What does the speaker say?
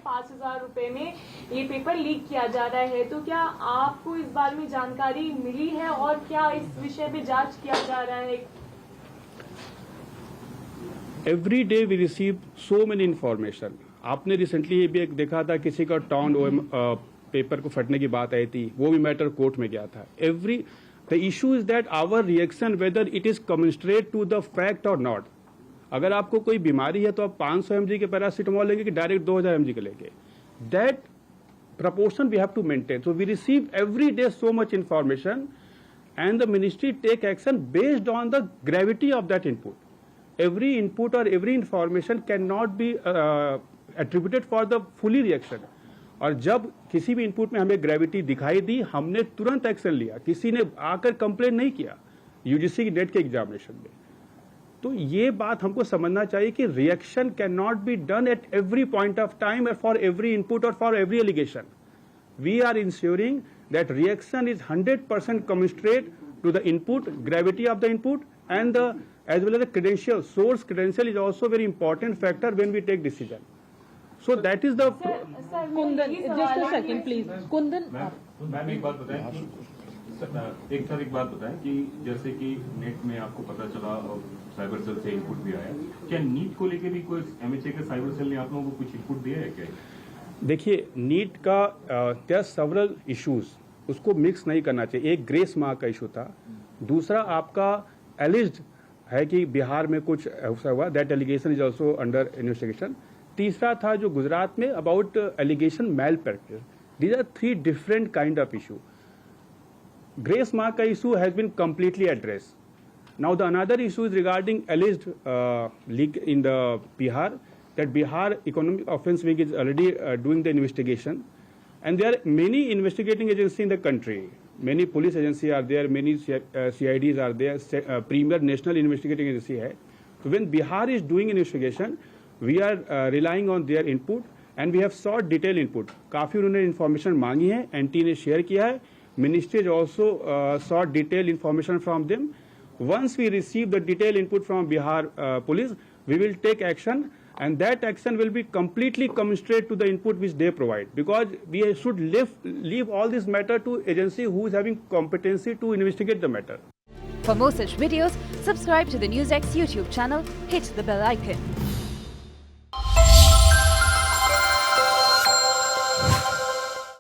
5,000 रुपए में ये पेपर लीक किया जा रहा है, तो क्या आपको इस बारे में जानकारी मिली है और क्या इस विषय पे जांच किया जा रहा है? Every day we receive so many information. आपने रिसेंटली ये भी एक देखा था, किसी का टॉन पेपर को फटने की बात आई थी, वो भी मैटर कोर्ट में गया था. The issue is that our reaction whether it is commensurate to the fact और नॉट. अगर आपको कोई बीमारी है तो आप 500 mg के पैरासीटामोल लेंगे कि डायरेक्ट 2000 mg के लेंगे. That proportion we have to maintain. So we receive every day so much information and the ministry take action based on the gravity of that input. Every input or every information cannot be attributed for the fully reaction. और जब किसी भी input में हमें gravity दिखाई दी, हमने तुरंत action लिया. किसी ने आकर कंप्लेन नहीं किया यूजीसी की नेट के एग्जामिनेशन में. तो ये बात हमको समझना चाहिए कि reaction cannot be done at every point of time और फॉर एवरी इनपुट और for every allegation. We are ensuring that reaction is 100% commensurate to the input, gravity of the input and as well as the credential. Source credential is also very important factor when we take decision. So that is the. Kundan, just a second, please. Kundan, ma'am एक बात बताएं कि एक बात बताएं कि जैसे कि नेट में आपको पता चला और साइबर सेल से इनपुट भी आया, क्या नीट को लेके भी कोई एमएचए के साइबर सेल ने आप लोगों को कुछ इनपुट दिया है क्या? देखिए, नीट का there are several issues, उसको मिक्स नहीं करना चाहिए. एक ग्रेस मार्क का इशू था, दूसरा आपका एलिज्ड है कि बिहार में कुछ ऐसा हुआ, that allegation is also under investigation. तीसरा था जो गुजरात में about allegation malpractice. These are 3 different kind of issue. Grace mark का issue has been completely address. Now the another issue is regarding alleged leak in the Bihar, that Bihar economic offence wing is already doing the investigation and there are many investigating agencies in the country. Many police agencies are there, many CIDs are there, premier national investigating agency hai. So when Bihar is doing investigation, we are relying on their input and we have sought detailed input. काफी उन्होंने information मांगी है, NT ने share किया है. Ministry has also sought detailed information from them. Once we receive the detailed input from Bihar police, we will take action. And that action will be completely commensurate to the input which they provide, because we should leave all this matter to agency who is having competency to investigate the matter. For more such videos, subscribe to the NewsX YouTube channel, hit the bell icon.